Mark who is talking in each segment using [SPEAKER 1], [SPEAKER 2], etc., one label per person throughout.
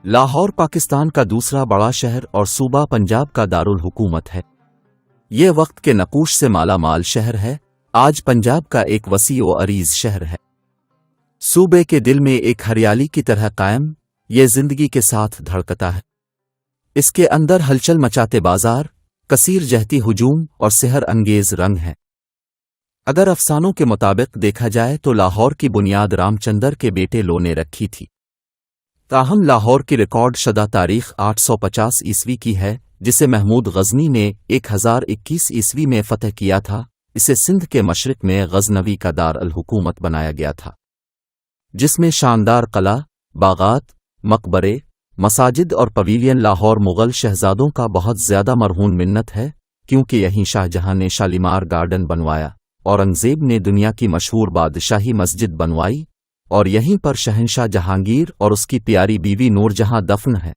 [SPEAKER 1] لاہور پاکستان کا دوسرا بڑا شہر اور صوبہ پنجاب کا دارالحکومت ہے۔ یہ وقت کے نقوش سے مالا مال شہر ہے، آج پنجاب کا ایک وسیع و عریض شہر ہے۔ صوبے کے دل میں ایک ہریالی کی طرح قائم، یہ زندگی کے ساتھ دھڑکتا ہے۔ اس کے اندر ہلچل مچاتے بازار، کثیر جہتی ہجوم اور سحر انگیز رنگ ہیں۔ اگر افسانوں کے مطابق دیکھا جائے تو لاہور کی بنیاد رام چندر کے بیٹے لو نے رکھی تھی، تاہم لاہور کی ریکارڈ شدہ تاریخ 850 عیسوی کی ہے، جسے محمود غزنی نے 1021 عیسوی میں فتح کیا تھا۔ اسے سندھ کے مشرق میں غزنوی کا دار الحکومت بنایا گیا تھا، جس میں شاندار قلعہ، باغات، مقبرے، مساجد اور پویلین لاہور مغل شہزادوں کا بہت زیادہ مرہون منت ہے، کیونکہ یہیں شاہ جہاں نے شالیمار گارڈن بنوایا، اورنگزیب نے دنیا کی مشہور بادشاہی مسجد بنوائی، اور یہیں پر شہنشاہ جہانگیر اور اس کی پیاری بیوی نور جہاں دفن ہے۔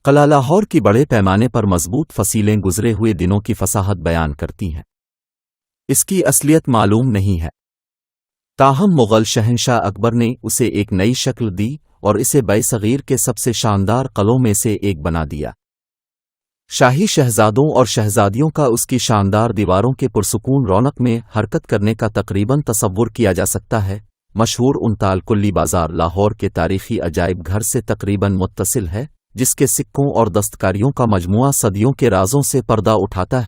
[SPEAKER 1] قلعہ لاہور کی بڑے پیمانے پر مضبوط فصیلیں گزرے ہوئے دنوں کی فصاحت بیان کرتی ہیں۔ اس کی اصلیت معلوم نہیں ہے، تاہم مغل شہنشاہ اکبر نے اسے ایک نئی شکل دی اور اسے بے صغیر کے سب سے شاندار قلعوں میں سے ایک بنا دیا۔ شاہی شہزادوں اور شہزادیوں کا اس کی شاندار دیواروں کے پرسکون رونق میں حرکت کرنے کا تقریباً تصور کیا جا سکتا ہے۔ مشہور انتال کلی بازار لاہور کے تاریخی عجائب گھر سے تقریباً متصل ہے، جس کے سکوں اور دستکاریوں کا مجموعہ صدیوں کے رازوں سے پردہ اٹھاتا ہے۔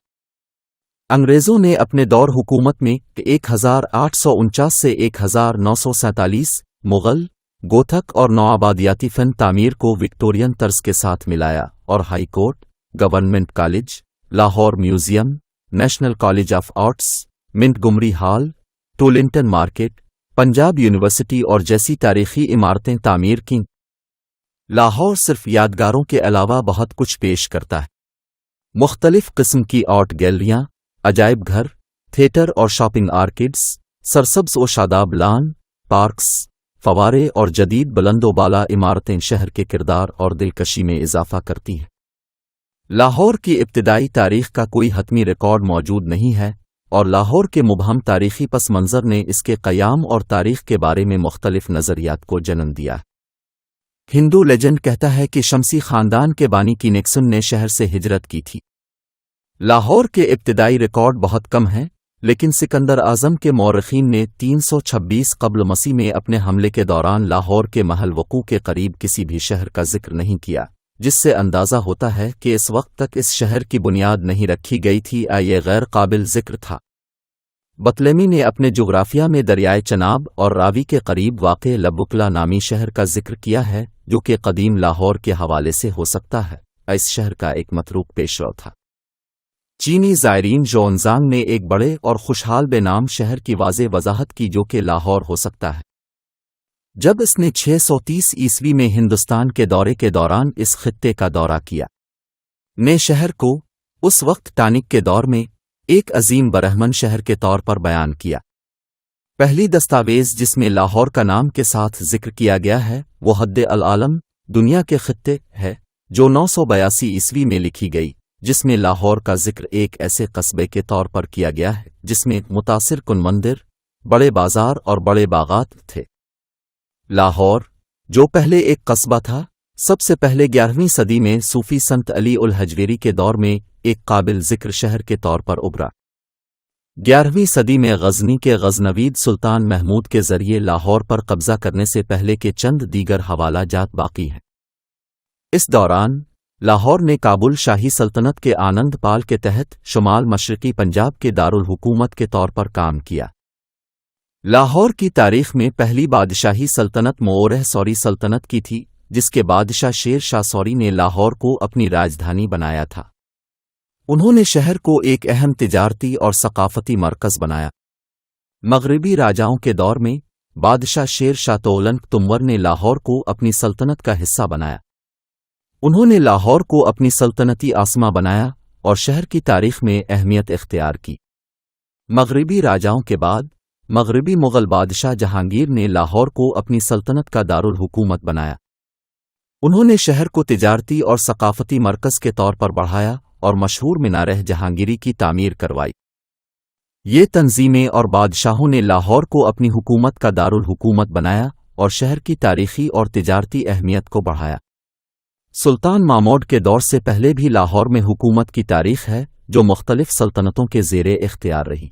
[SPEAKER 1] انگریزوں نے اپنے دور حکومت میں 1849 سے 1947 مغل، گوتھک اور نوآبادیاتی فن تعمیر کو وکٹورین طرز کے ساتھ ملایا اور high court, government college, Lahore museum, national college of arts, Montgomery hall, Tollinton market, Punjab university اور جیسی تاریخی عمارتیں تعمیر کیں۔ لاہور صرف یادگاروں کے علاوہ بہت کچھ پیش کرتا ہے۔ مختلف قسم کی آرٹ گیلریاں، عجائب گھر، تھیٹر اور شاپنگ آرکیڈز، سرسبز و شاداب لان، پارکس، فوارے اور جدید بلند و بالا عمارتیں شہر کے کردار اور دلکشی میں اضافہ کرتی ہیں۔ لاہور کی ابتدائی تاریخ کا کوئی حتمی ریکارڈ موجود نہیں ہے، اور لاہور کے مبہم تاریخی پس منظر نے اس کے قیام اور تاریخ کے بارے میں مختلف نظریات کو جنم دیا۔ ہندو لیجنڈ کہتا ہے کہ شمسی خاندان کے بانی کی نیکسن نے شہر سے ہجرت کی تھی۔ لاہور کے ابتدائی ریکارڈ بہت کم ہیں، لیکن سکندر اعظم کے مورخین نے 326 قبل مسیح میں اپنے حملے کے دوران لاہور کے محل وقوع کے قریب کسی بھی شہر کا ذکر نہیں کیا، جس سے اندازہ ہوتا ہے کہ اس وقت تک اس شہر کی بنیاد نہیں رکھی گئی تھی۔ یہ غیر قابل ذکر تھا۔ بطلیمی نے اپنے جغرافیہ میں دریائے چناب اور راوی کے قریب واقع لبوکلا نامی شہر کا ذکر کیا ہے، جو کہ قدیم لاہور کے حوالے سے ہو سکتا ہے۔ اس شہر کا ایک متروک پیشرو تھا۔ چینی زائرین ژونزانگ نے ایک بڑے اور خوشحال بے نام شہر کی واضح وضاحت کی جو کہ لاہور ہو سکتا ہے۔ جب اس نے 630 عیسوی میں ہندوستان کے دورے کے دوران اس خطے کا دورہ کیا، نے شہر کو اس وقت ٹانک کے دور میں ایک عظیم برہمن شہر کے طور پر بیان کیا۔ پہلی دستاویز جس میں لاہور کا نام کے ساتھ ذکر کیا گیا ہے وہ حد العالم دنیا کے خطے ہے، جو 982 عیسوی میں لکھی گئی، جس میں لاہور کا ذکر ایک ایسے قصبے کے طور پر کیا گیا ہے جس میں متاثر کن مندر، بڑے بازار اور بڑے باغات تھے۔ لاہور، جو پہلے ایک قصبہ تھا، سب سے پہلے 11ویں صدی میں صوفی سنت علی الحجویری کے دور میں ایک قابل ذکر شہر کے طور پر ابھرا۔ 11ویں صدی میں غزنی کے غزنوید سلطان محمود کے ذریعے لاہور پر قبضہ کرنے سے پہلے کے چند دیگر حوالہ جات باقی ہیں۔ اس دوران لاہور نے کابل شاہی سلطنت کے آنند پال کے تحت شمال مشرقی پنجاب کے دارالحکومت کے طور پر کام کیا۔ لاہور کی تاریخ میں پہلی بادشاہی سلطنت مورہ سوری سلطنت کی تھی، جس کے بادشاہ شیر شاہ سوری نے لاہور کو اپنی راجدھانی بنایا تھا۔ انہوں نے شہر کو ایک اہم تجارتی اور ثقافتی مرکز بنایا۔ مغربی راجاؤں کے دور میں بادشاہ شیر شاہ تغلق تمور نے لاہور کو اپنی سلطنت کا حصہ بنایا۔ انہوں نے لاہور کو اپنی سلطنتی عاصمہ بنایا اور شہر کی تاریخ میں اہمیت اختیار کی۔ مغربی راجاؤں کے بعد مغربی مغل بادشاہ جہانگیر نے لاہور کو اپنی سلطنت کا دارالحکومت بنایا۔ انہوں نے شہر کو تجارتی اور ثقافتی مرکز کے طور پر بڑھایا اور مشہور مینارہ جہانگیری کی تعمیر کروائی۔ یہ تنظیمیں اور بادشاہوں نے لاہور کو اپنی حکومت کا دارالحکومت بنایا اور شہر کی تاریخی اور تجارتی اہمیت کو بڑھایا۔ سلطان ماموڈ کے دور سے پہلے بھی لاہور میں حکومت کی تاریخ ہے جو مختلف سلطنتوں کے زیر اختیار رہی۔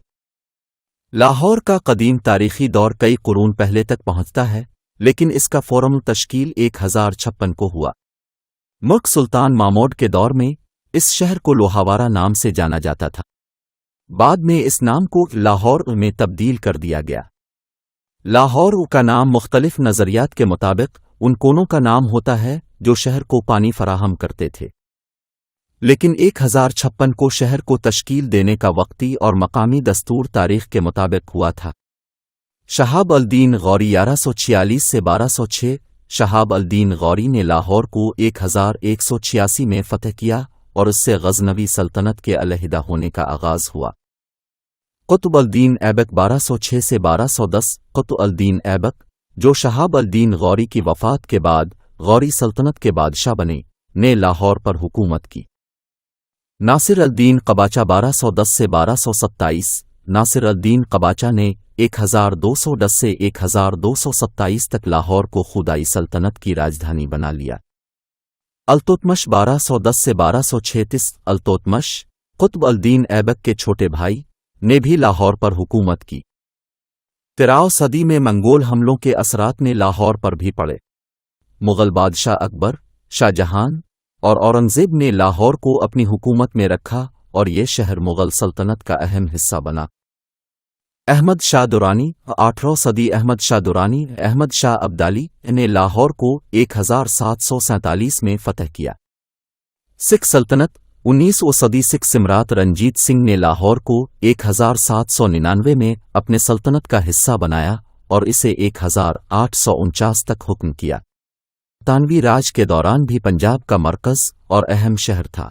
[SPEAKER 1] لاہور کا قدیم تاریخی دور کئی قرون پہلے تک پہنچتا ہے، لیکن اس کا فورمل تشکیل 1056 کو ہوا۔ ملک سلطان ماموڈ کے دور میں اس شہر کو لوہاوارہ نام سے جانا جاتا تھا، بعد میں اس نام کو لاہور میں تبدیل کر دیا گیا۔ لاہور کا نام مختلف نظریات کے مطابق ان کونوں کا نام ہوتا ہے جو شہر کو پانی فراہم کرتے تھے، لیکن 1056 کو شہر کو تشکیل دینے کا وقتی اور مقامی دستور تاریخ کے مطابق ہوا تھا۔ شہاب الدین غوری 1146 سے 1206 شہاب الدین غوری نے لاہور کو 1186 میں فتح کیا اور اس سے غزنوی سلطنت کے علیحدہ ہونے کا آغاز ہوا۔ قطب الدین ایبک 1206 سے 1210 قطب الدین ایبک، جو شہاب الدین غوری کی وفات کے بعد غوری سلطنت کے بادشاہ بنے، نے لاہور پر حکومت کی۔ ناصر الدین قباچہ 1210 سے 1227 ناصر الدین قباچہ نے 1210 سے 1227 تک لاہور کو خدائی سلطنت کی راجدھانی بنا لیا۔ التتمش 1210 سے 1236 التتمش، قطب الدین ایبک کے چھوٹے بھائی، نے بھی لاہور پر حکومت کی۔ 13 صدی میں منگول حملوں کے اثرات نے لاہور پر بھی پڑے۔ مغل بادشاہ اکبر، شاہ جہان اور اورنگزیب نے لاہور کو اپنی حکومت میں رکھا اور یہ شہر مغل سلطنت کا اہم حصہ بنا۔ احمد شاہ درانی 18 صدی احمد شاہ درانی احمد شاہ ابدالی نے لاہور کو 1747 میں فتح کیا۔ سکھ سلطنت 19 صدی سکھ سمراٹ رنجیت سنگھ نے لاہور کو 1799 میں اپنے سلطنت کا حصہ بنایا اور اسے 1849 تک حکم کیا۔ برطانوی راج کے دوران بھی پنجاب کا مرکز اور اہم شہر تھا۔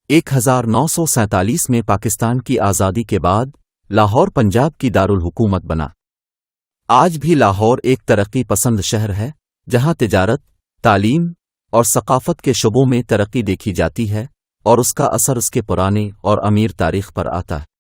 [SPEAKER 1] 1947 میں پاکستان کی آزادی کے بعد لاہور پنجاب کی دارالحکومت بنا۔ آج بھی لاہور ایک ترقی پسند شہر ہے جہاں تجارت، تعلیم اور ثقافت کے شعبوں میں ترقی دیکھی جاتی ہے، اور اس کا اثر اس کے پرانے اور امیر تاریخ پر آتا ہے۔